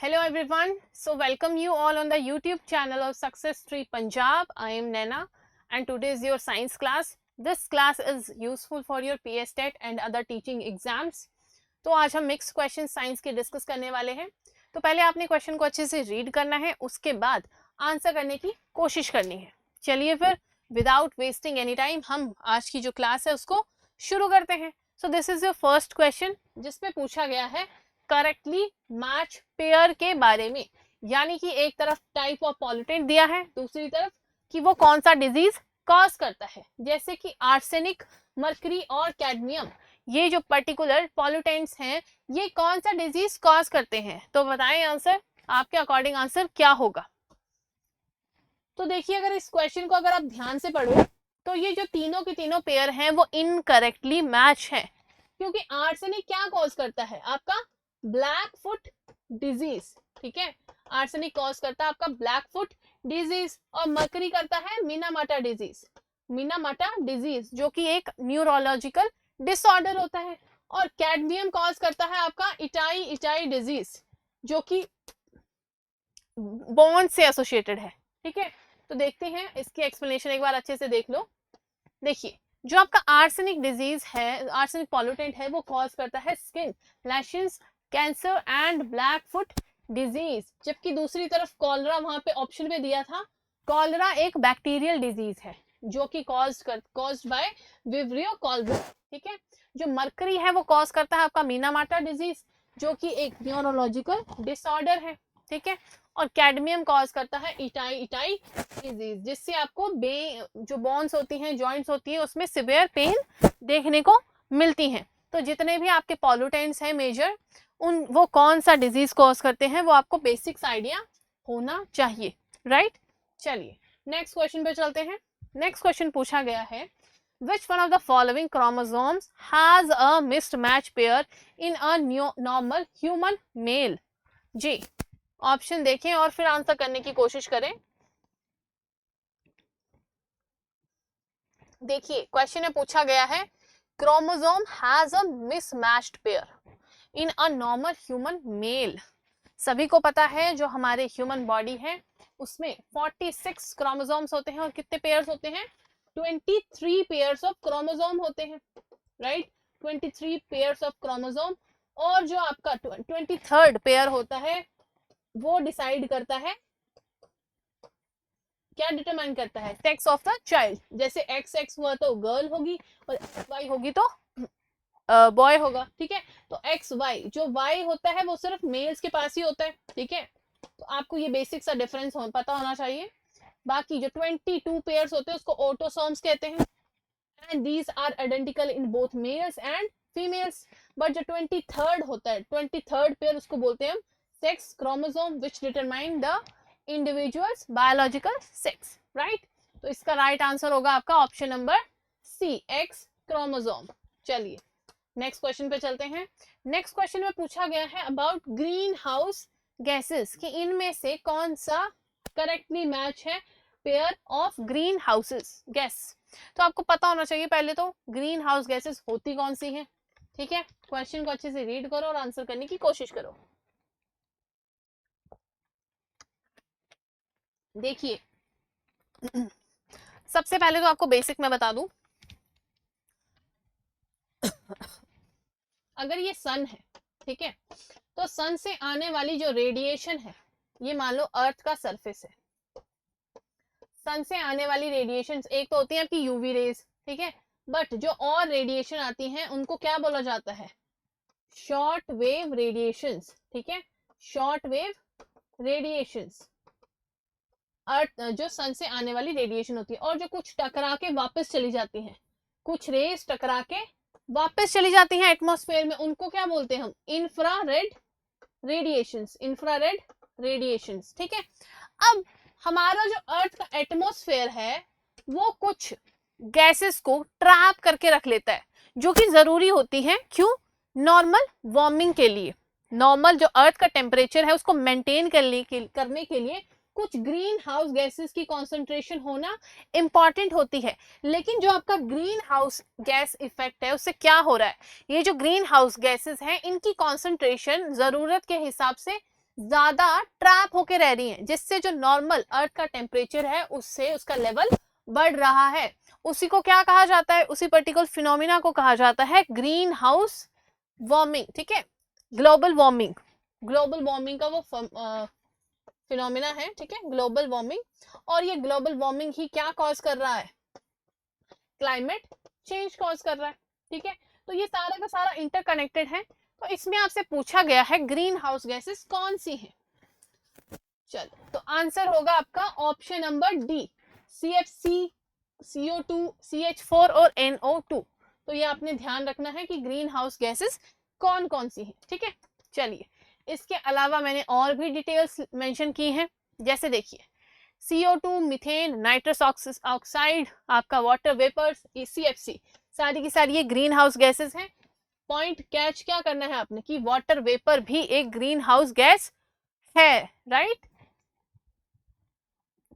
Hello everyone. So welcome you all on the YouTube channel of Success Tree Punjab. I am Naina and today is your science class. This class is useful for your PSTET and other teaching exams. तो आज हम mix question science के discuss करने वाले हैं. तो पहले आपने क्वेश्चन को अच्छे से रीड करना है, उसके बाद आंसर करने की कोशिश करनी है. चलिए फिर विदाउट वेस्टिंग एनी टाइम हम आज की जो क्लास है उसको शुरू करते हैं. So this is your first question जिसमें पूछा गया है करेक्टली मैच पेयर के बारे में. यानी कि एक तरफ टाइप ऑफ पॉल्यूटेंट दिया है, दूसरी तरफ कि वो कौन सा डिजीज कॉज करता है. जैसे कि आर्सेनिक, मर्करी और कैडमियम, ये जो पर्टिकुलर पॉल्यूटेंट्स हैं ये कौन सा डिजीज कॉज करते हैं. तो बताएं आंसर, आपके अकॉर्डिंग आंसर क्या होगा. तो देखिए अगर इस क्वेश्चन को अगर आप ध्यान से पढ़ो तो ये जो तीनों के तीनों पेयर हैं वो इनकरेक्टली मैच है, क्योंकि आर्सेनिक क्या कॉज करता है आपका ब्लैक फुट डिजीज. ठीक है, आर्सेनिक कॉज करता है आपका ब्लैक फुट डिजीज और मर्करी करता है मिनामाटा डिजीज. मिनामाटा डिजीज जो कि एक न्यूरोलॉजिकल डिसऑर्डर होता है. और कैडमियम कॉज करता है आपका इटाई इटाई डिजीज जो कि बोन से एसोसिएटेड है. ठीक है, तो देखते हैं इसकी एक्सप्लेनेशन एक बार अच्छे से देख लो. देखिए जो आपका आर्सेनिक डिजीज है, आर्सेनिक पॉल्यूटेंट है, वो कॉज करता है skin lesions, cancer and black foot disease. जबकि दूसरी तरफ कॉलरा वहां पे ऑप्शन में दिया था. कॉलरा एक बैक्टीरियल डिजीज है जो कि कॉज्ड बाय विब्रियो कॉलरा. ठीक है, जो मर्करी है वो कॉज करता है आपका मीनामाटा डिजीज जो कि एक न्यूरोलॉजिकल डिसऑर्डर है. ठीक है, और कैडमियम कॉज करता है इटाई इटाई डिजीज जिससे आपको जो बोन्स होती हैं, जॉइंट्स होती हैं, उसमें सिवियर पेन देखने को मिलती हैं. तो जितने भी आपके पॉल्यूटेंट्स हैं मेजर, उन वो कौन सा डिजीज कॉज करते हैं वो आपको बेसिक्स आइडिया होना चाहिए. राइट, चलिए नेक्स्ट क्वेश्चन पे चलते हैं. नेक्स्ट क्वेश्चन पूछा गया है which one of the following chromosomes has a mismatch pair in a normal human male. जी ऑप्शन देखें और फिर आंसर करने की कोशिश करें. देखिए क्वेश्चन में पूछा गया है chromosome has a mismatched pair in a normal human male. सभी को पता है जो हमारे ह्यूमन बॉडी है उसमें 46 क्रोमोसोम्स होते हैं और कितने पेयर्स होते हैं 23 पेयर्स ऑफ क्रोमोसोम होते हैं. Right, 23 pairs of chromosome. और जो आपका 23rd पेयर होता है वो डिसाइड करता है, क्या डिटरमाइन करता है, सेक्स ऑफ द चाइल्ड. जैसे एक्स एक्स हुआ तो गर्ल होगी और वाई होगी तो बॉय होगा. ठीक है, तो एक्स वाई, जो वाई होता है वो सिर्फ मेल्स के पास ही होता है. ठीक है, तो आपको ये बेसिक सा डिफरेंस पता होना चाहिए. बाकी जो 22 पेयर्स होते हैं उसको ऑटोसोम्स कहते हैं and these are identical in both males and females. But जो 23rd होता है, 23rd पेयर, उसको बोलते हैं हम sex chromosome which determine the individuals biological sex. Right, तो इसका राइट आंसर होगा आपका option number C, X chromosome. चलिए नेक्स्ट क्वेश्चन पे चलते हैं. नेक्स्ट क्वेश्चन में पूछा गया है अबाउट ग्रीन हाउस गैसेस कि इनमें से कौन सा करेक्टली मैच है pair of green houses gas. तो आपको पता होना चाहिए पहले तो ग्रीन हाउस गैसेस होती कौन सी है. ठीक है, क्वेश्चन को अच्छे से रीड करो और आंसर करने की कोशिश करो. देखिए सबसे पहले तो आपको बेसिक में बता दूं, अगर ये सन है, ठीक है, तो सन से आने वाली जो रेडिएशन है, ये मान लो अर्थ का सरफेस है. सन से आने वाली रेडिएशन एक तो होती है आपकी यूवी रेज. ठीक है, बट जो और रेडिएशन आती हैं उनको क्या बोला जाता है, शॉर्ट वेव रेडिएशंस. ठीक है, शॉर्ट वेव रेडिएशंस अर्थ जो सन से आने वाली रेडिएशन होती है. और जो कुछ टकरा के वापस चली जाती हैं, कुछ रेस टकरा के वापस चली जाती हैं एटमॉस्फेयर में, उनको क्या बोलते हैं हम, इंफ्रारेड रेडिएशंस. Infrared radiations. ठीक है, अब हमारा जो अर्थ का एटमॉस्फेयर है वो कुछ गैसेस को ट्रैप करके रख लेता है जो कि जरूरी होती है. क्यों, नॉर्मल वार्मिंग के लिए. नॉर्मल जो अर्थ का टेम्परेचर है उसको मेंटेन करने के लिए कुछ ग्रीन हाउस गैसेस की कॉन्सेंट्रेशन होना इंपॉर्टेंट होती है. लेकिन जो आपका ग्रीन हाउस गैस इफेक्ट है उससे क्या हो रहा है, ये जो ग्रीन हाउस गैसेस हैं इनकी कॉन्सेंट्रेशन जरूरत के हिसाब से ज्यादा ट्रैप होके रह रही हैं, जिससे जो नॉर्मल अर्थ का टेम्परेचर है उससे उसका लेवल बढ़ रहा है। उसी को क्या कहा जाता है, उसी पर्टिकुलर फिनोमिना को कहा जाता है ग्रीन हाउस वार्मिंग। ठीक है, ग्लोबल वार्मिंग, ग्लोबल वार्मिंग का वो फिनोमिना है। ठीक है, ग्लोबल वार्मिंग। और ये ग्लोबल वार्मिंग ही क्या कॉज कर रहा है, क्लाइमेट चेंज कॉज कर रहा है। ठीक है, तो ये सारा का सारा इंटरकनेक्टेड है। तो इसमें आपसे पूछा गया है ग्रीन हाउस गैसेस कौन सी हैं। चलो, तो आंसर होगा आपका option number D, CFC, CO2, CH4 और NO2। तो ये आपने ध्यान रखना है कि ग्रीन हाउस गैसेस कौन कौन सी हैं। ठीक है, चलिए, इसके अलावा मैंने और भी डिटेल्स मेंशन की हैं। जैसे देखिए, CO2, मीथेन, नाइट्रस ऑक्साइड, आपका वाटर वेपर्स, CFC, सारी की सारी ये ग्रीन हाउस गैसेस हैं। पॉइंट कैच क्या करना है आपने कि वाटर वेपर भी एक ग्रीन हाउस गैस है, राइट।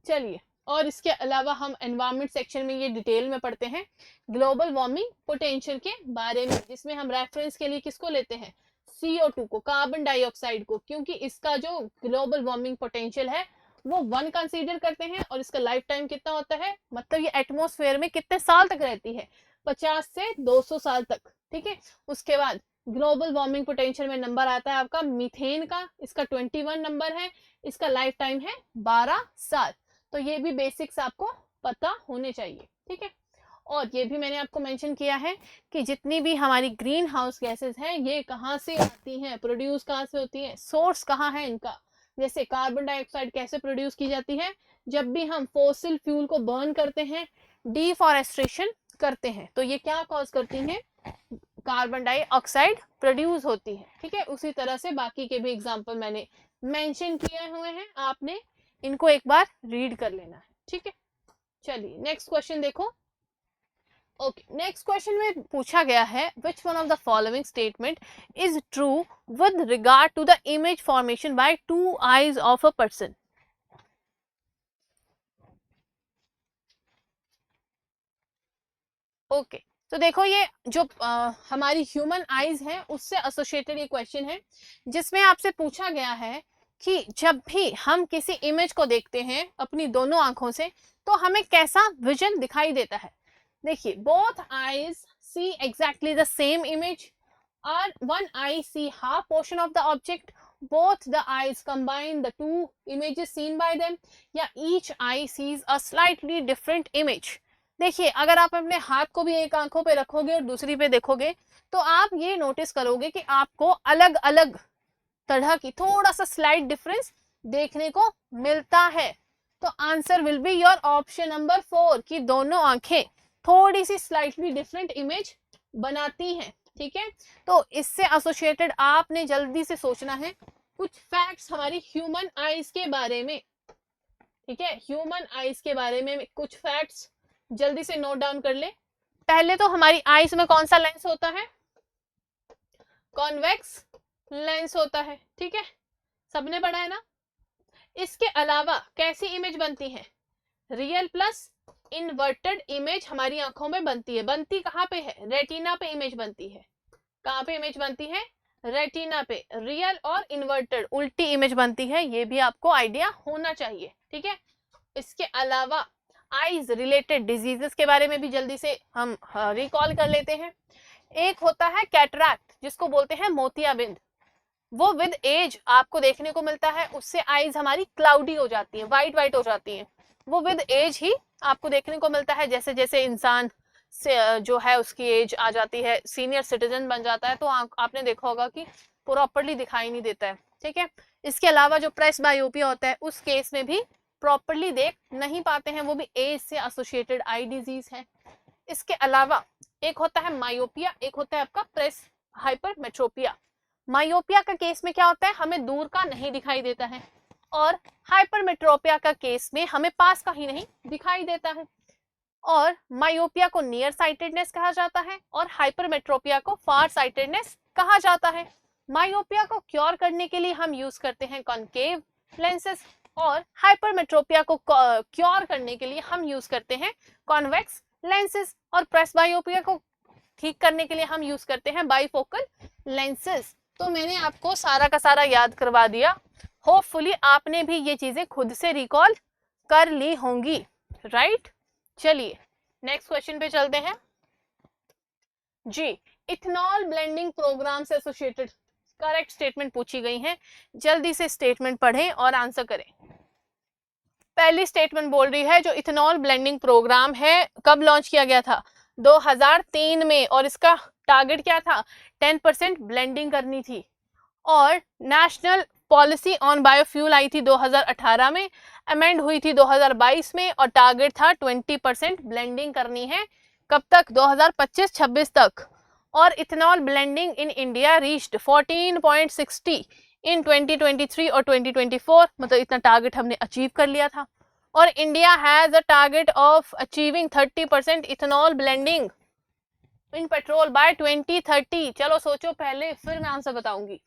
चलिए, और इसके अलावा हम एनवायरमेंट सेक्शन में ये डिटेल में पढ़ते हैं ग्लोबल वार्मिंग पोटेंशियल के बारे में, जिसमें हम रेफरेंस के लिए किसको लेते हैं, CO2 को, कार्बन डाइऑक्साइड को, क्योंकि इसका जो ग्लोबल वार्मिंग पोटेंशियल है वो 1 कंसीडर करते हैं। और इसका लाइफ टाइम कितना होता है, मतलब ये एटमॉस्फेयर में कितने साल तक रहती है, 50 से 200 साल तक। ठीक है, उसके बाद ग्लोबल वार्मिंग पोटेंशियल में नंबर आता है आपका मीथेन का, इसका 21 नंबर है, इसका लाइफ टाइम है 12 साल। तो ये भी बेसिक्स आपको पता होने चाहिए। ठीक है, और ये भी मैंने आपको मेंशन किया है कि जितनी भी हमारी ग्रीन हाउस गैसेस हैं ये कहाँ से आती हैं, प्रोड्यूस कहाँ से होती है, सोर्स कहाँ है इनका। जैसे कार्बन डाइऑक्साइड कैसे प्रोड्यूस की जाती है, जब भी हम फोसिल फ्यूल को बर्न करते हैं, डिफॉरेस्टेशन करते हैं, तो ये क्या कॉज करती हैं, कार्बन डाइऑक्साइड प्रोड्यूस होती है। ठीक है, उसी तरह से बाकी के भी एग्जांपल मैंने मेंशन किए हुए हैं, आपने इनको एक बार रीड कर लेना है। ठीक है, चलिए नेक्स्ट क्वेश्चन देखो। ओके, नेक्स्ट क्वेश्चन में पूछा गया है which one of the following statement is true with regard to the image formation by 2 eyes of a person. Okay, तो देखो ये जो हमारी ह्यूमन आईज है उससे एसोसिएटेड ये क्वेश्चन है, जिसमें आपसे पूछा गया है कि जब भी हम किसी इमेज को देखते हैं अपनी दोनों आंखों से तो हमें कैसा विजन दिखाई देता है। देखिए, both eyes see exactly the same image, और one eye see half portion of the object, both the eyes combine the two images seen by them, या each eye sees a slightly different image। देखिए, अगर आप अपने हाथ को भी एक आंखों पे रखोगे और दूसरी पे देखोगे तो आप ये नोटिस करोगे कि आपको अलग अलग तरह की थोड़ा सा स्लाइट डिफरेंस देखने को मिलता है। तो answer will be your option number 4 कि दोनों आंखें थोड़ी सी स्लाइटली डिफरेंट इमेज बनाती हैं। ठीक है, तो इससे एसोसिएटेड आपने जल्दी से सोचना है कुछ फैक्ट्स हमारी ह्यूमन आईज के बारे में। ठीक है, ह्यूमन आईज के बारे में कुछ फैक्ट्स जल्दी से नोट डाउन कर ले। पहले तो हमारी आईज में कौन सा लेंस होता है, कॉन्वेक्स लेंस होता है। ठीक है, सबने पढ़ा है ना। इसके अलावा कैसी इमेज बनती है, रियल प्लस इन्वर्टेड इमेज हमारी आंखों में बनती है। बनती कहाँ पे है, रेटिना पे इमेज बनती है। कहाँ पे इमेज बनती है, रेटिना पे। रियल और इन्वर्टेड उल्टी इमेज बनती है, ये भी आपको आइडिया होना चाहिए। ठीक है, इसके अलावा आईज रिलेटेड डिजीजेस के बारे में भी जल्दी से हम रिकॉल कर लेते हैं। एक होता है कैटरैक्ट, जिसको बोलते हैं मोतियाबिंद, वो विद एज आपको देखने को मिलता है, उससे आईज हमारी क्लाउडी हो जाती है, वाइट वाइट हो जाती है। वो विद एज ही आपको देखने को मिलता है, जैसे जैसे इंसान से जो है उसकी एज आ जाती है, सीनियर सिटीजन बन जाता है, तो आपने देखा होगा कि प्रॉपरली दिखाई नहीं देता है। ठीक है, इसके अलावा जो प्रेस बायोपिया होता है उस केस में भी प्रॉपरली देख नहीं पाते हैं, वो भी एज से एसोसिएटेड आई डिजीज है। इसके अलावा एक होता है मायोपिया, एक होता है आपका प्रेस हाइपरमेट्रोपिया। मायोपिया का केस में क्या होता है, हमें दूर का नहीं दिखाई देता है, और हाइपरमेट्रोपिया का केस में हमें पास का ही नहीं दिखाई देता है। और मायोपिया को नियर साइटेडनेस कहा जाता है और हाइपरमेट्रोपिया को फार साइटेडनेस कहा जाता है। मायोपिया को क्योर करने के लिए हम यूज करते हैं कॉनकेव लेंसेज, और हाइपरमेट्रोपिया को क्योर करने के लिए हम यूज करते हैं कॉन्वेक्स लेंसेज, और प्रेसबायोपिया को ठीक करने के लिए हम यूज करते हैं बाइफोकल लेंसेज। तो मैंने आपको सारा का सारा याद करवा दिया। होपफुली आपने भी ये चीजें खुद से रिकॉल कर ली होंगी, राइट। चलिए नेक्स्ट क्वेश्चन पे चलते हैं जी। इथेनॉल ब्लेंडिंग प्रोग्राम से एसोसिएटेड करेक्ट स्टेटमेंट पूछी गई है, जल्दी से स्टेटमेंट पढ़ें और आंसर करें। पहली स्टेटमेंट बोल रही है जो इथेनॉल ब्लेंडिंग प्रोग्राम है कब लॉन्च किया गया था, 2003 में, और इसका टारगेट क्या था, 10% ब्लेंडिंग करनी थी। और नेशनल पॉलिसी ऑन बायोफ्यूल आई थी 2018 में, अमेंड हुई थी 2022 में, और टारगेट था 20% ब्लेंडिंग करनी है, कब तक, 2025-26 तक। और ethanol blending in India reached 14.60 इन 2023 और 2024, मतलब इतना टारगेट हमने अचीव कर लिया था। और India has a target of achieving 30% ethanol blending in petrol by 2030। चलो सोचो पहले, फिर मैं आंसर बताऊंगी।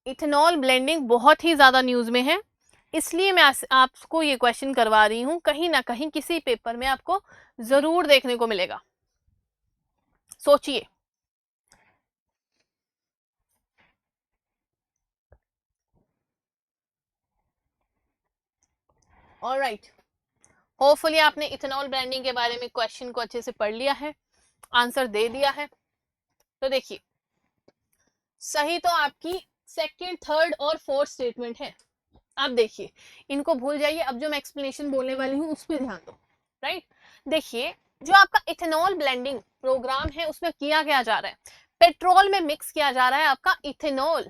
इथेनॉल ब्लेंडिंग बहुत ही ज्यादा न्यूज में है, इसलिए मैं आपको ये क्वेश्चन करवा रही हूँ, कहीं ना कहीं किसी पेपर में आपको जरूर देखने को मिलेगा। सोचिए। ऑलराइट, होपफुली आपने इथेनॉल ब्लेंडिंग के बारे में क्वेश्चन को अच्छे से पढ़ लिया है, आंसर दे दिया है। तो देखिए, सही तो आपकी सेकंड, थर्ड और फोर्थ स्टेटमेंट है। अब देखिए, इनको भूल जाइए, अब जो मैं एक्सप्लेनेशन बोलने वाली हूँ उस पर ध्यान दो, राइट। देखिए, जो आपका इथेनॉल ब्लेंडिंग प्रोग्राम है उसमें किया क्या जा रहा है, पेट्रोल में मिक्स किया जा रहा है आपका इथेनॉल,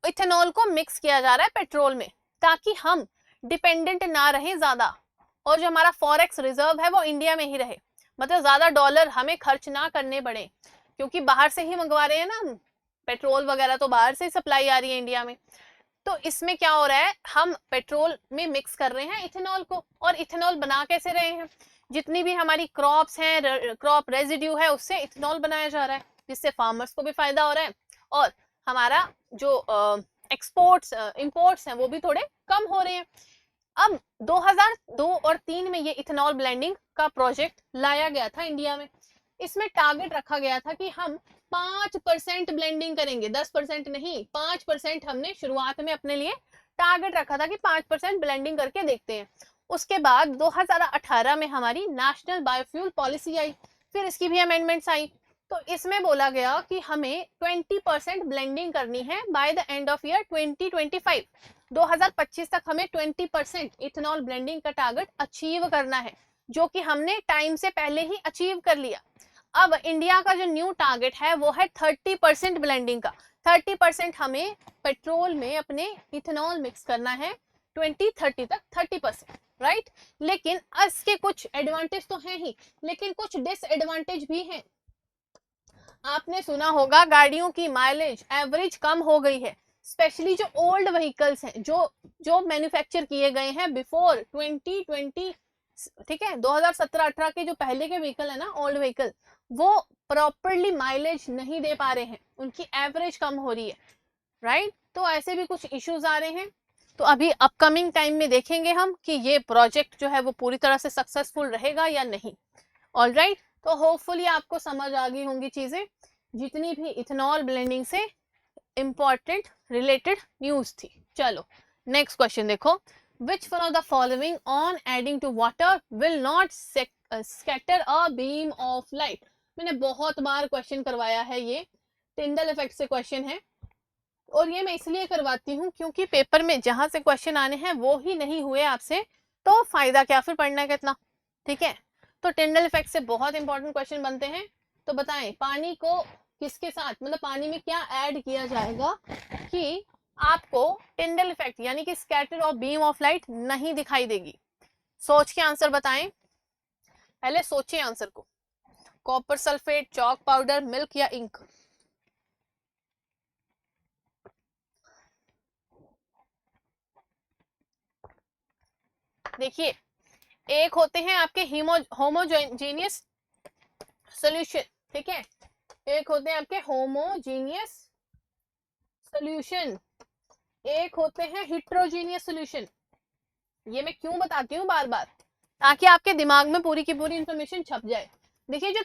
इथेनॉल को मिक्स किया जा रहा है पेट्रोल में, ताकि हम डिपेंडेंट ना रहे ज्यादा, और जो हमारा फॉरेक्स रिजर्व है वो इंडिया में ही रहे, मतलब ज्यादा डॉलर हमें खर्च ना करने पड़े, क्योंकि बाहर से ही मंगवा रहे हैं ना, पेट्रोल वगैरह तो बाहर से ही सप्लाई आ रही है इंडिया में। तो इसमें क्या हो रहा है, हम पेट्रोल में मिक्स कर रहे हैं इथेनॉल को, और इथेनॉल बना कैसे रहे हैं, जितनी भी हमारी क्रॉप्स हैं, क्रॉप रेजिड्यू है, उससे इथेनॉल बनाया जा रहा है, जिससे फार्मर्स को भी फायदा हो रहा है, और हमारा जो एक्सपोर्ट्स इंपोर्ट्स हैं वो भी थोड़े कम हो रहे हैं। अब 2002 और 3 में ये इथेनॉल ब्लेंडिंग का प्रोजेक्ट लाया गया था इंडिया में। इसमें टारगेट रखा गया था कि हम 5% ब्लेंडिंग करेंगे, 10% नहीं, 5% हमने शुरुआत में अपने लिए टारगेट रखा था कि 5% ब्लेंडिंग करके देखते हैं। उसके बाद 2018 में हमारी नेशनल बायोफ्यूल पॉलिसी आई, फिर इसकी भी अमेंडमेंट्स आई, तो इसमें बोला गया कि हमें 20% ब्लेंडिंग करनी है by the end of year 2025। 2025 तक हमें 20% इथेनॉल ब्लेंडिंग का टारगेट अचीव करना है, जो कि हमने टाइम से पहले ही अचीव कर लिया। अब इंडिया का जो न्यू टारगेट है वो है 30% ब्लेंडिंग का, 30% हमें पेट्रोल में अपने इथेनॉल मिक्स करना है 2030 तक, 30%, राइट। लेकिन इसके कुछ एडवांटेज तो हैं ही, लेकिन कुछ डिसएडवांटेज भी हैं। आपने सुना होगा गाड़ियों की माइलेज एवरेज कम हो गई है, स्पेशली जो ओल्ड व्हीकल्स हैं, जो मैन्युफैक्चर किए गए हैं बिफोर 2020, ठीक है, 2017-18 के जो पहले के व्हीकल है ना, ओल्ड व्हीकल, वो प्रॉपरली माइलेज नहीं दे पा रहे हैं, उनकी एवरेज कम हो रही है, राइट। तो ऐसे भी कुछ इश्यूज आ रहे हैं, तो अभी अपकमिंग टाइम में देखेंगे हम कि ये प्रोजेक्ट जो है वो पूरी तरह से सक्सेसफुल रहेगा या नहीं। ऑलराइट, तो होपफुली आपको समझ आ गई होंगी चीजें, जितनी भी इथेनॉल ब्लेंडिंग से इंपॉर्टेंट रिलेटेड न्यूज थी। चलो नेक्स्ट क्वेश्चन देखो, which one of the following on adding to water will not scatter a beam of light। मैंने बहुत बार क्वेश्चन करवाया है, ये टिंडल इफेक्ट से क्वेश्चन है, और ये मैं इसलिए करवाती हूँ क्योंकि पेपर में जहां से क्वेश्चन आने हैं वो ही नहीं हुए आपसे, तो फायदा क्या फिर पढ़ना कितना, ठीक है। तो टिंडल इफेक्ट से बहुत इंपॉर्टेंट क्वेश्चन बनते हैं। तो बताएं, पानी को किसके साथ, मतलब पानी में क्या ऐड किया जाएगा कि आपको टिंडल इफेक्ट यानी कि scatter of beam of light नहीं दिखाई देगी। सोच के आंसर बताएं, पहले सोचिए आंसर को। Copper sulphate, chalk powder, milk या इंक। देखिए, एक होते हैं आपके होमोजेनियस सोल्यूशन, ठीक है, एक होते हैं आपके होमोजेनियस सोल्यूशन, एक होते हैं हिट्रोजेनियस सोल्यूशन। ये मैं क्यों बताती हूँ बार बार, ताकि आपके दिमाग में पूरी की पूरी इंफॉर्मेशन छप जाए। देखिए, जो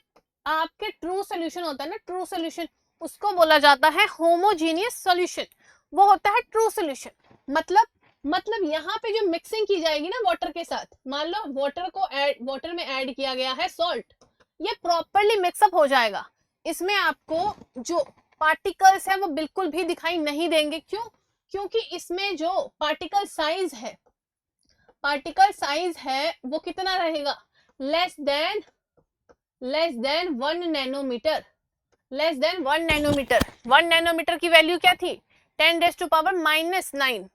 आपके ट्रू सोल्यूशन होता है ना, ट्रू सोल्यूशन, उसको बोला जाता है होमोजीनियस सॉल्यूशन, वो होता है ट्रू सॉल्यूशन। मतलब यहाँ पे जो मिक्सिंग की जाएगी ना वाटर के साथ, मान लो वाटर में ऐड किया गया है सॉल्ट, ये प्रॉपरली मिक्सअप हो जाएगा, इसमें आपको जो पार्टिकल्स है वो बिल्कुल भी दिखाई नहीं देंगे। क्यों? क्योंकि इसमें जो पार्टिकल साइज है वो कितना रहेगा, less than 1 nanometre, less than 1 nanometre. 1 nanometre की वैल्यू क्या थी, 10⁻⁹।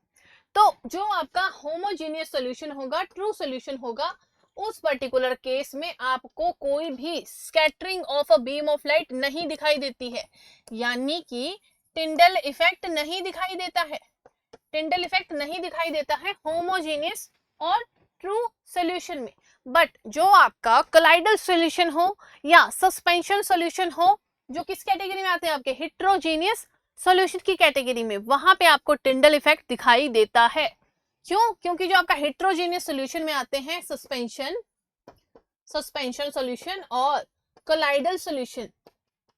तो जो आपका होमोजीनियस सॉल्यूशन होगा, ट्रू सॉल्यूशन होगा, उस पर्टिकुलर केस में आपको कोई भी scattering of a beam of light नहीं दिखाई देती है, यानी कि टिंडल इफेक्ट नहीं दिखाई देता है, टिंडल इफेक्ट नहीं दिखाई देता है होमोजीनियस और ट्रू सॉल्यूशन में। बट जो आपका कोलाइडल सॉल्यूशन हो या सस्पेंशन सॉल्यूशन हो, जो किस कैटेगरी में आते हैं आपके, हेट्रोजीनियस सॉल्यूशन की कैटेगरी में, वहां पे आपको टिंडल इफेक्ट दिखाई देता है। क्यों? क्योंकि जो आपका हेट्रोजीनियस सॉल्यूशन में आते हैं सस्पेंशन सॉल्यूशन और कोलाइडल सॉल्यूशन,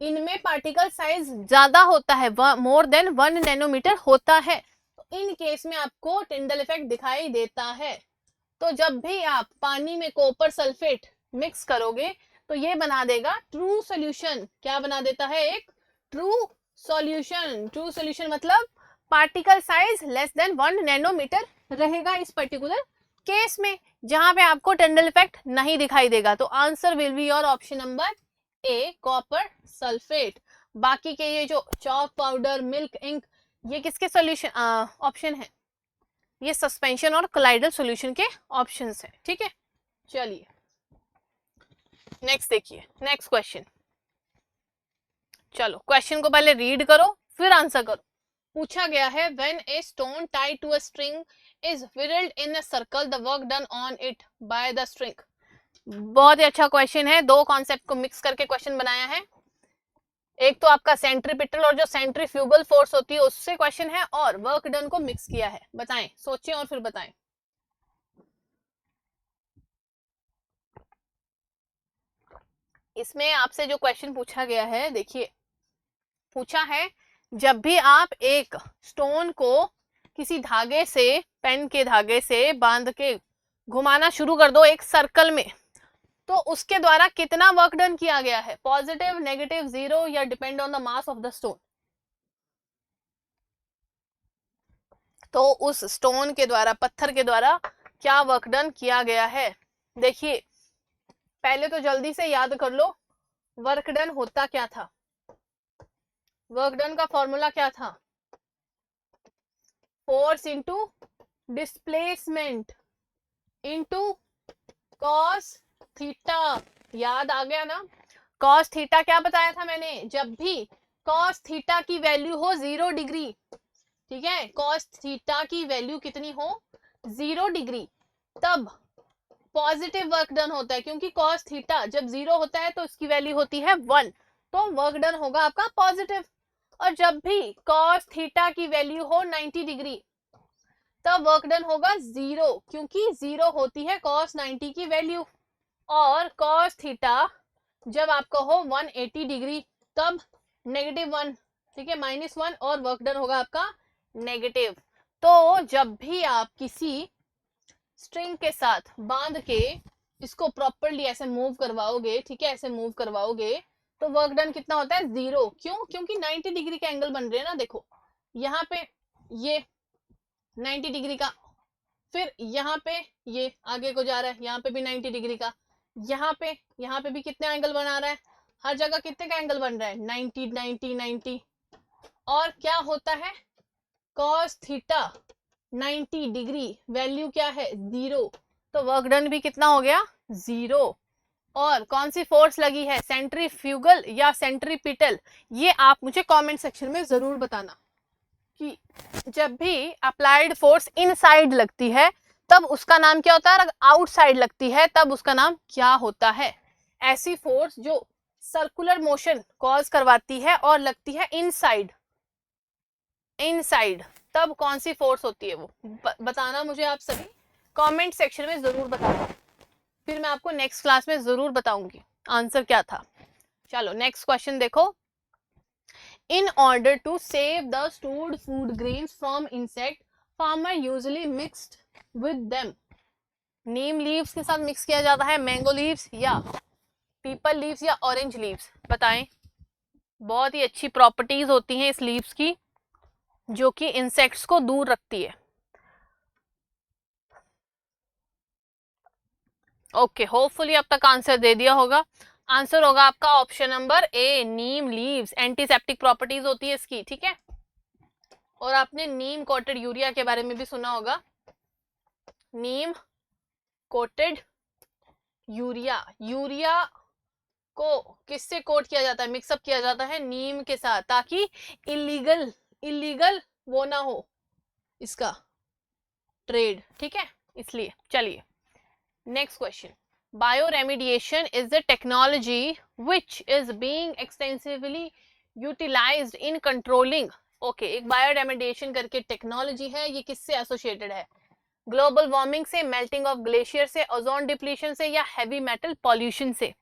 इनमें पार्टिकल साइज ज्यादा होता है, मोर देन 1 नैनोमीटर होता है, तो इन केस में आपको टिंडल इफेक्ट दिखाई देता है। तो जब भी आप पानी में कॉपर सल्फेट मिक्स करोगे तो ये बना देगा ट्रू सॉल्यूशन। क्या बना देता है, एक ट्रू सॉल्यूशन। ट्रू सॉल्यूशन मतलब particle size less than 1 nanometre रहेगा इस पर्टिकुलर केस में, जहां पे आपको टिंडल इफेक्ट नहीं दिखाई देगा। तो answer will be your option number A, copper sulphate. बाकी के ये जो चॉक पाउडर, मिल्क, इंक, ये किसके सॉल्यूशन ऑप्शन है, ये सस्पेंशन और कोलाइडल सॉल्यूशन के ऑप्शंस है। ठीक है, चलिए नेक्स्ट देखिए, नेक्स्ट क्वेश्चन। चलो क्वेश्चन को पहले रीड करो फिर आंसर करो। पूछा गया है when a stone tied to a string is whirled in a circle the work done on it by the string. बहुत ही अच्छा क्वेश्चन है, दो कॉन्सेप्ट को मिक्स करके क्वेश्चन बनाया है। एक तो आपका सेंट्रीपिटल और जो सेंट्रीफ्यूगल फोर्स होती है उससे क्वेश्चन है, और वर्क डन को मिक्स किया है। बताएं, सोचें और फिर बताएं। इसमें आपसे जो क्वेश्चन पूछा गया है, देखिए पूछा है जब भी आप एक स्टोन को किसी धागे से, पेन के धागे से बांध के घुमाना शुरू कर दो एक सर्कल में, तो उसके द्वारा कितना वर्क डन किया गया है, पॉजिटिव, नेगेटिव, जीरो, या depend on the mass of the stone. तो उस स्टोन के द्वारा, पत्थर के द्वारा क्या वर्क डन किया गया है। देखिए पहले तो जल्दी से याद कर लो वर्क डन होता क्या था। वर्क डन का फॉर्मूला क्या था, force into displacement into cos theta. याद आ गया ना, कॉस थीटा क्या बताया था मैंने, जब भी कॉस थीटा की वैल्यू हो 0 डिग्री, ठीक है, कॉस थीटा की वैल्यू कितनी हो 0 डिग्री, तब पॉजिटिव वर्क डन होता है, क्योंकि कॉस थीटा जब 0 होता है तो इसकी वैल्यू होती है 1, तो वर्क डन होगा आपका पॉजिटिव। और जब भी कॉस थीटा की वैल्यू हो 90 डिग्री, तब वर्क डन होगा 0, क्योंकि 0 होती है कॉस 90 की वैल्यू। और कॉस थीटा जब आपका हो 180 डिग्री, तब -1, ठीक है, -1, और वर्क डन होगा आपका नेगेटिव। तो जब भी आप किसी स्ट्रिंग के साथ बांध के इसको प्रॉपरली ऐसे मूव करवाओगे, ठीक है, ऐसे मूव करवाओगे, तो वर्क डन कितना होता है 0। क्यों? क्योंकि 90 डिग्री के एंगल बन रहे हैं ना, देखो यहाँ पे ये 90 डिग्री का, फिर यहाँ पे ये आगे को जा रहा है, यहाँ पे भी 90 डिग्री का, यहाँ पे भी कितने एंगल बना रहा है, हर जगह कितने का एंगल बन रहा है 90 90 90। और क्या होता है, कॉस थीटा 90 डिग्री वैल्यू क्या है 0, तो वर्क डन भी कितना हो गया 0। और कौन सी फोर्स लगी है, सेंट्रीफ्यूगल या सेंट्रीपिटल, ये आप मुझे कमेंट सेक्शन में जरूर बताना कि जब भी अप्लाइड फोर्स इनसाइड लगती है तब उसका नाम क्या होता है, अगर आउटसाइड लगती है तब उसका नाम क्या होता है। ऐसी फोर्स जो सर्कुलर मोशन कॉज करवाती है और लगती है इनसाइड, तब कौन सी फोर्स होती है वो बताना मुझे आप सभी कमेंट सेक्शन में जरूर बताना, फिर मैं आपको नेक्स्ट क्लास में जरूर बताऊंगी आंसर क्या था। चलो नेक्स्ट क्वेश्चन देखो, In order to save the stored food grains from insect, farmer usually mixed with them. Neem leaves के साथ मिक्स किया जाता है मैंगो लीव्स या पीपल लीव्स या ऑरेंज लीव्स, बताएं। बहुत ही अच्छी प्रॉपर्टीज होती हैं इस लीव्स की जो कि इंसेक्ट्स को दूर रखती है। ओके, होपफुली अब तक आंसर दे दिया होगा। आंसर होगा आपका option number A, Neem leaves. Antiseptic properties होती है इसकी, ठीक है। और आपने नीम कोटेड यूरिया के बारे में भी सुना होगा। नीम कोटेड यूरिया, यूरिया को किससे कोट किया जाता है, मिक्सअप किया जाता है नीम के साथ, ताकि इलीगल वो ना हो इसका ट्रेड, ठीक है, इसलिए। चलिए next question. Bioremediation is the technology which is being extensively utilised in controlling. Okay, एक बायोरेमिडिएशन करके टेक्नोलॉजी है, ये किससे एसोसिएटेड है? ग्लोबल वार्मिंग से, मेल्टिंग ऑफ ग्लेशियर से, ओजोन डिप्लीशन से या हैवी मेटल पॉल्यूशन से?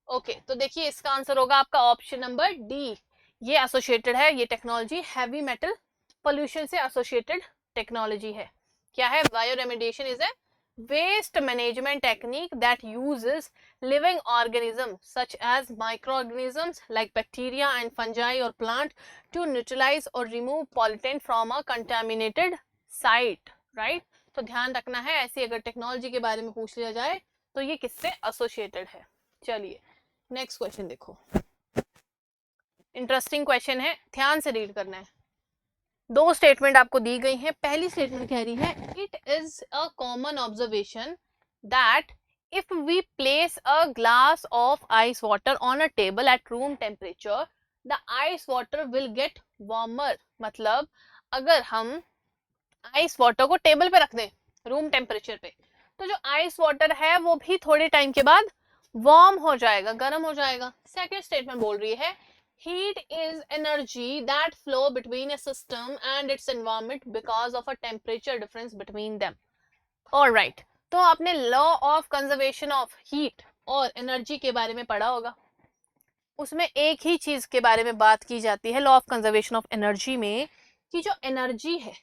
ओके, तो देखिए इसका आंसर होगा आपका ऑप्शन नंबर डी, ये एसोसिएटेड है, ये टेक्नोलॉजी हैवी मेटल पॉल्यूशन से एसोसिएटेड टेक्नोलॉजी है। क्या है? Bioremediation is a waste management technique that uses living organisms such as microorganisms like bacteria and fungi or plant to neutralize or remove pollutant from a contaminated site, right? तो ध्यान रखना है, ऐसी अगर technology के बारे में पूछ लिया जाए तो ये किससे एसोसिएटेड है। चलिए नेक्स्ट क्वेश्चन देखो, इंटरेस्टिंग क्वेश्चन है, ध्यान से रीड करना है। दो स्टेटमेंट आपको दी गई हैं। पहली स्टेटमेंट कह रही है it is a common observation that if we place a glass of ice water on a table at room temperature the ice water will get warmer. मतलब अगर हम आइस वाटर को टेबल पे रख दें रूम टेम्परेचर पे, तो जो आइस वाटर है वो भी थोड़े टाइम के बाद वार्म हो जाएगा, गर्म हो जाएगा। सेकेंड स्टेटमेंट बोल रही है heat is energy that flow between a system and its environment because of a temperature difference between them. All right, तो आपने law of conservation of heat और एनर्जी के बारे में पढ़ा होगा। उसमें एक ही चीज के बारे में बात की जाती है law of conservation of energy में, कि जो एनर्जी है,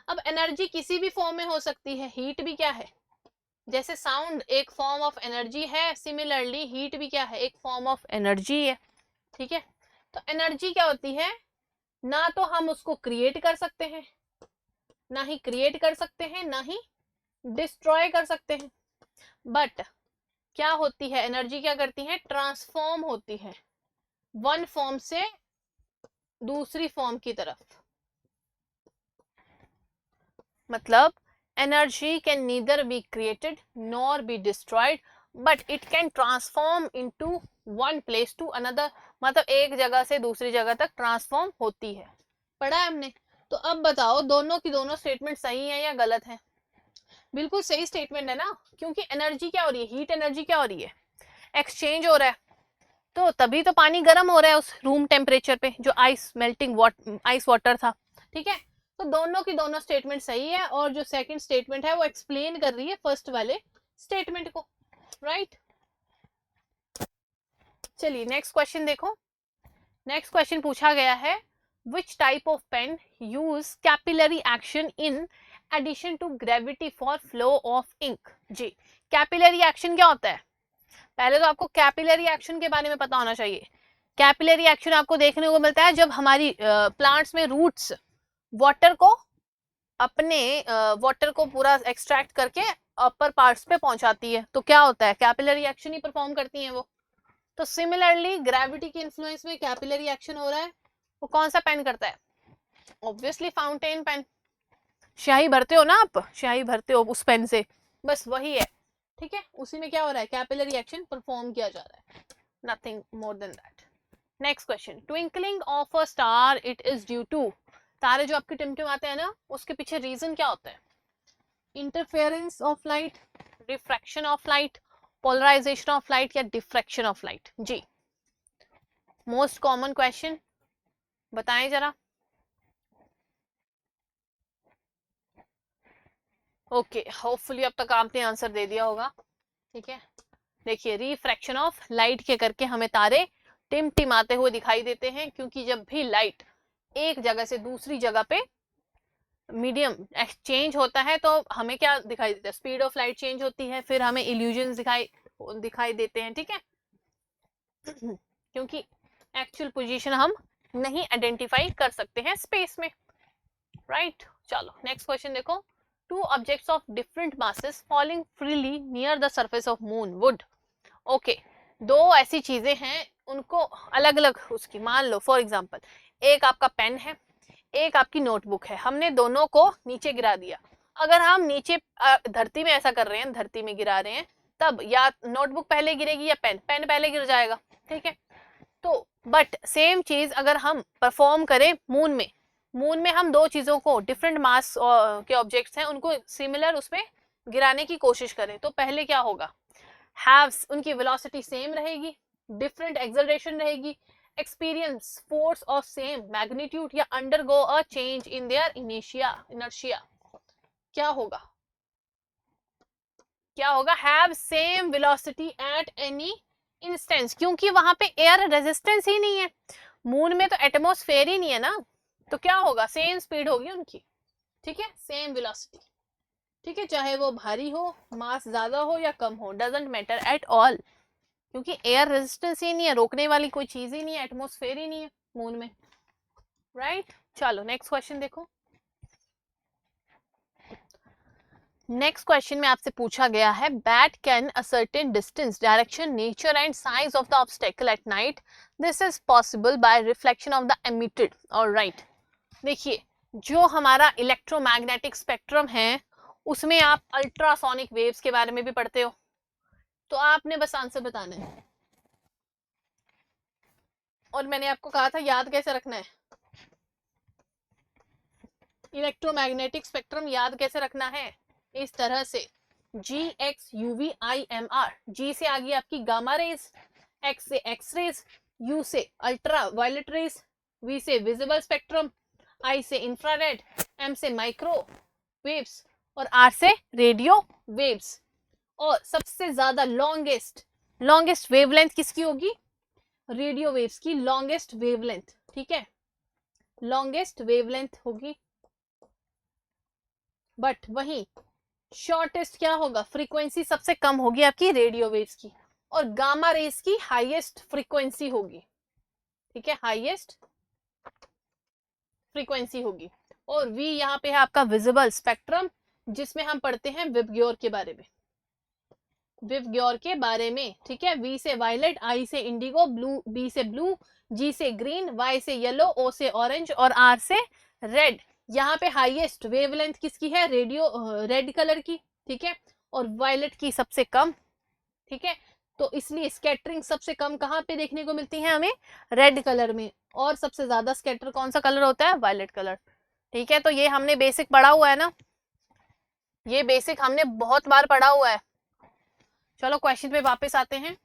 अब एनर्जी किसी भी फॉर्म में हो सकती है, हीट भी क्या है, जैसे साउंड एक फॉर्म ऑफ एनर्जी है, सिमिलरली हीट भी क्या है, एक फॉर्म ऑफ एनर्जी है, ठीक है। तो एनर्जी क्या होती है, ना तो हम उसको क्रिएट कर सकते हैं, ना ही क्रिएट कर सकते हैं, ना ही डिस्ट्रॉय कर सकते हैं, बट क्या होती है, एनर्जी क्या करती है, ट्रांसफॉर्म होती है वन फॉर्म से दूसरी फॉर्म की तरफ। मतलब energy can neither be created nor be destroyed but it can transform into one place to another, मतलब एक जगह से दूसरी जगह तक ट्रांसफॉर्म होती है। पढ़ा है हमने। तो अब बताओ दोनों की दोनों स्टेटमेंट सही है या गलत है? बिल्कुल सही स्टेटमेंट है ना, क्योंकि एनर्जी क्या हो रही है, हीट एनर्जी क्या हो रही है, एक्सचेंज हो रहा है, तो तभी तो पानी गर्म हो रहा है उस रूम टेम्परेचर पे जो आइस मेल्टिंग आइस वाटर था, ठीक है। तो दोनों की दोनों स्टेटमेंट सही है, और जो सेकंड स्टेटमेंट है वो एक्सप्लेन कर रही है फर्स्ट वाले स्टेटमेंट को, राइट। चलिए नेक्स्ट क्वेश्चन देखो। नेक्स्ट क्वेश्चन पूछा गया है which type of pen use capillary action in addition to gravity for flow of ink. जी, कैपिलरी एक्शन क्या होता है? पहले तो आपको कैपिलरी एक्शन के बारे में पता होना चाहिए। कैपिलरी एक्शन आपको देखने को मिलता है जब हमारी प्लांट्स में रूट्स वाटर को अपने वाटर को पूरा एक्सट्रैक्ट करके अपर पार्ट्स पे पहुंचाती है, तो क्या होता है, कैपिलरी एक्शन ही परफॉर्म करती हैं वो। तो सिमिलरली ग्रेविटी के इन्फ्लुएंस में कैपिलरी एक्शन हो रहा है, वो कौन सा पेन करता है? Obviously fountain pen. स्याही भरते हो ना आप, स्याही भरते हो उस पेन से, बस वही है, ठीक है। उसी में क्या हो रहा है, कैपिलरी एक्शन परफॉर्म किया जा रहा है, nothing more than that. Next question, twinkling of a star it is due to. तारे जो आपके टिमटिमाते हैं ना, उसके पीछे रीजन क्या होता है? Interference of light, refraction of light, polarisation of light या डिफ्रैक्शन ऑफ लाइट? जी, मोस्ट कॉमन क्वेश्चन, बताएं जरा। ओके, होपफुली अब तक आपने आंसर दे दिया होगा, ठीक है। देखिए रिफ्रैक्शन ऑफ लाइट के करके हमें तारे टिमटिमाते हुए दिखाई देते हैं, क्योंकि जब भी लाइट एक जगह से दूसरी जगह पे मीडियम एक्सचेंज होता है तो हमें क्या दिखाई देता है, स्पीड ऑफ लाइट चेंज होती है, फिर हमें इल्यूजन दिखाई देते हैं, ठीक है। क्योंकि एक्चुअल पोजीशन हम नहीं आइडेंटिफाई कर सकते हैं स्पेस में, राइट। चलो नेक्स्ट क्वेश्चन देखो। Two objects of different masses falling freely near the surface of moon would. Okay, दो ऐसी चीजें हैं, उनको अलग अलग उसकी मान लो, फॉर एग्जांपल एक आपका पेन है, एक आपकी नोटबुक है, हमने दोनों को नीचे गिरा दिया। अगर हम नीचे धरती में ऐसा कर रहे हैं, धरती में गिरा रहे हैं, तब या नोटबुक पहले गिरेगी या पेन पहले गिर जाएगा, ठीक है। तो बट सेम चीज अगर हम परफॉर्म करें मून में हम दो चीजों को, डिफरेंट मास के ऑब्जेक्ट्स हैं, उनको सिमिलर उसमें गिराने की कोशिश करें, तो पहले क्या होगा, हैव्स उनकी वेलोसिटी सेम रहेगी, डिफरेंट एक्सेलरेशन रहेगी, experience force of same magnitude, या undergo a change in their inertia. क्या होगा, क्या होगा, have same velocity at any instance, क्योंकि वहां पे एयर रेजिस्टेंस ही नहीं है, मून में तो एटमॉस्फेयर ही नहीं है ना, तो क्या होगा, सेम स्पीड होगी उनकी, ठीक है, सेम वेलोसिटी, ठीक है, चाहे वो भारी हो, मास ज्यादा हो या कम हो, डजंट मैटर एट ऑल, क्योंकि एयर रेजिस्टेंस ही नहीं है, रोकने वाली कोई चीज ही नहीं है, एटमॉस्फेयर ही नहीं है मून में, राइट। चलो नेक्स्ट क्वेश्चन देखो। नेक्स्ट क्वेश्चन में आपसे पूछा गया है, bat can a certain distance, direction, nature and size of the obstacle at night, this is possible by reflection of the emitted, alright. देखिए, जो हमारा इलेक्ट्रोमैग्नेटिक स्पेक्ट्रम है उसमें आप अल्ट्रासोनिक वेव्स के बारे में भी पढ़ते हो, तो आपने बस आंसर बताना है, और मैंने आपको कहा था याद कैसे रखना है, इलेक्ट्रोमैग्नेटिक स्पेक्ट्रम याद कैसे रखना है, इस तरह से GX UV IMR, जी से आ गई आपकी गामा रेज, एक्स से एक्स रेज, यू से अल्ट्रा वायलेट रेज, वी से विजिबल स्पेक्ट्रम, आई से इंफ्रारेड, एम से माइक्रो वेव्स, और आर से रेडियो वेव्स। और सबसे ज्यादा लॉन्गेस्ट वेवलेंथ किसकी होगी, रेडियो वेव्स की लॉन्गेस्ट वेवलेंथ, ठीक है, लॉन्गेस्ट वेवलेंथ होगी। बट वही शॉर्टेस्ट क्या होगा, फ्रीक्वेंसी सबसे कम होगी आपकी रेडियो वेव्स की, और गामा रेज की हाईएस्ट फ्रीक्वेंसी होगी, ठीक है, हाईएस्ट फ्रीक्वेंसी होगी। और वी यहाँ पे है आपका विजिबल स्पेक्ट्रम, जिसमें हम पढ़ते हैं विबग्योर के बारे में, विबग्योर के बारे में, ठीक है। वी से वायलेट, आई से इंडिगो, ब्लू, बी से ब्लू, जी से ग्रीन, वाई से येलो, ओ से ऑरेंज, और आर से रेड। यहाँ पे हाईएस्ट वेवलेंथ किसकी है, रेडियो रेड कलर की, ठीक है, और वायलेट की सबसे कम, ठीक है। तो इसलिए स्कैटरिंग सबसे कम कहाँ पे देखने को मिलती है हमें, रेड कलर में, और सबसे ज्यादा स्कैटर कौन सा कलर होता है, वायलेट कलर, ठीक है। तो ये हमने बेसिक पढ़ा हुआ है ना, ये बेसिक हमने बहुत बार पढ़ा हुआ है। चलो क्वेश्चन पे वापस आते हैं,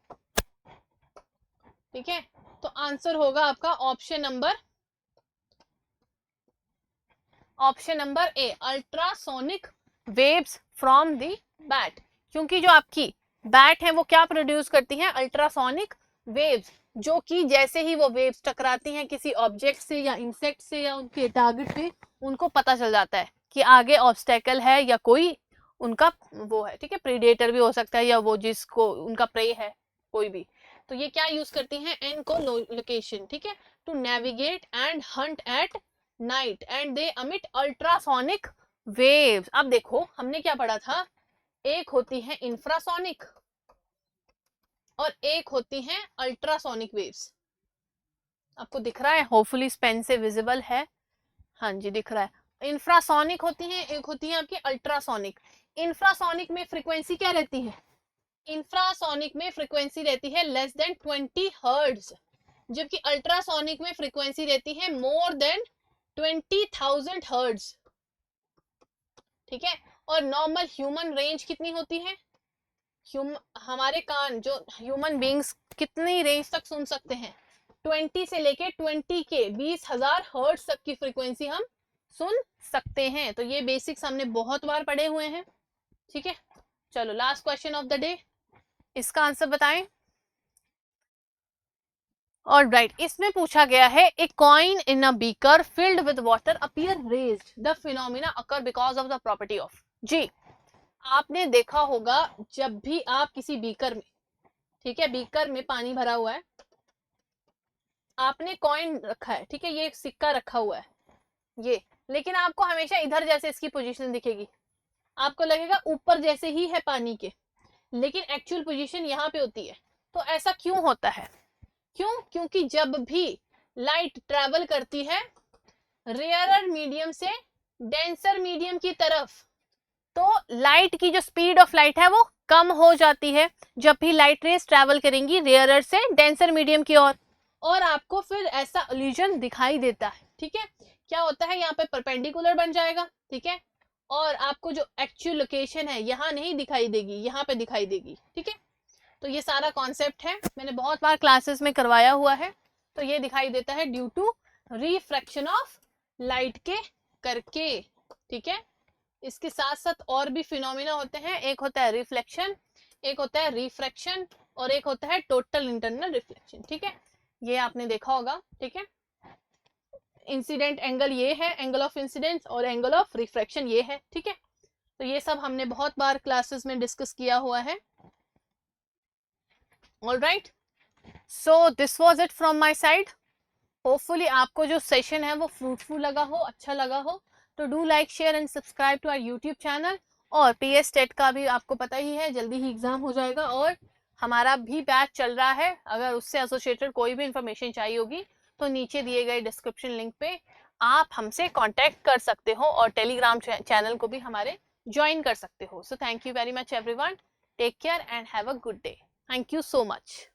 ठीक है। तो आंसर होगा आपका option number A, ultrasonic waves from the bat, क्योंकि जो आपकी बैट है वो क्या प्रोड्यूस करती है, अल्ट्रासोनिक वेव्स, जो कि जैसे ही वो वेव्स टकराती हैं किसी ऑब्जेक्ट से या इंसेक्ट से या उनके टारगेट पे, उनको पता चल जाता है कि आगे ऑब्स्टेकल है या कोई उनका वो है, ठीक है, प्रीडेटर भी हो सकता है, या वो जिसको उनका प्रे है कोई भी। तो ये क्या यूज करती हैं, एन को लोकेशन, ठीक है, to navigate and hunt at night, and they emit ultrasonic waves. अब देखो हमने क्या पढ़ा था, एक होती है इंफ्रासोनिक और एक होती है अल्ट्रासोनिक वेव्स। आपको दिख रहा है, होपफुली इस पेन से विजिबल है, हाँ जी दिख रहा है। इंफ्रासोनिक होती है, एक होती है आपकी अल्ट्रासोनिक। इंफ्रासोनिक में फ्रीक्वेंसी क्या रहती है, इंफ्रासोनिक में फ्रीक्वेंसी रहती है लेस देन 20 हर्ट्ज, जबकि अल्ट्रासोनिक में फ्रीक्वेंसी रहती है मोर देन 20,000 हर्ट्ज, ठीक है। और नॉर्मल ह्यूमन रेंज कितनी होती है, हमारे कान जो ह्यूमन बींग्स कितनी रेंज तक सुन सकते हैं, 20 से लेके 20 के 20,000 हर्ट्ज तक की फ्रीक्वेंसी हम सुन सकते हैं। तो ये बेसिक्स हमने बहुत बार पढ़े हुए हैं, ठीक है। चलो last question of the day, इसका आंसर बताएं। ऑलराइट, इसमें पूछा गया है a coin in a beaker filled with water appear raised, the phenomena occur because of the property of. जी, आपने देखा होगा जब भी आप किसी बीकर में, ठीक है, बीकर में पानी भरा हुआ है, आपने कॉइन रखा है, ठीक है, ये एक सिक्का रखा हुआ है ये, लेकिन आपको हमेशा इधर जैसे इसकी पोजीशन दिखेगी, आपको लगेगा ऊपर जैसे ही है पानी के, लेकिन एक्चुअल पोजीशन यहाँ पे होती है। तो ऐसा क्यों होता है? क्यों? क्योंकि जब भी लाइट ट्रेवल करती है रेयरर मीडियम से डेंसर मीडियम की तरफ, तो लाइट की जो स्पीड ऑफ लाइट है वो कम हो जाती है जब भी लाइट रेज ट्रेवल करेंगी रेयरर से डेंसर मीडियम की ओर, और आपको फिर ऐसा इल्यूजन दिखाई देता है। ठीक है, क्या होता है, यहाँ पे परपेंडिकुलर बन जाएगा, ठीक है, और आपको जो एक्चुअल लोकेशन है यहाँ नहीं दिखाई देगी, यहाँ पे दिखाई देगी। ठीक है, तो ये सारा कॉन्सेप्ट है, मैंने बहुत बार क्लासेस में करवाया हुआ है। तो ये दिखाई देता है due to refraction of light के करके। ठीक है, इसके साथ साथ और भी फिनोमिना होते हैं, एक होता है रिफ्लेक्शन, एक होता है रिफ्रैक्शन, और एक होता है टोटल इंटरनल रिफ्लेक्शन। ठीक है, ये आपने देखा होगा। ठीक है, इंसिडेंट एंगल ये है, एंगल ऑफ इंसिडेंस, और एंगल ऑफ रिफ्रैक्शन ये है। ठीक है, तो ये सब हमने बहुत बार क्लासेस में डिस्कस किया हुआ है। Alright, so this was it from my side. Hopefully आपको जो सेशन है वो फ्रूटफुल लगा हो, अच्छा लगा हो। तो do like, share and subscribe to our YouTube channel. और PS टेट का भी आपको पता ही है, जल्दी ही एग्जाम हो जाएगा, और हमारा भी बैच चल रहा है। अगर उससे एसोसिएटेड कोई भी इंफॉर्मेशन चाहिए होगी तो नीचे दिए गए डिस्क्रिप्शन लिंक पे आप हमसे कांटेक्ट कर सकते हो, और टेलीग्राम चैनल को भी हमारे ज्वाइन कर सकते हो। So thank you very much everyone, take care and have a good day. Thank you so much.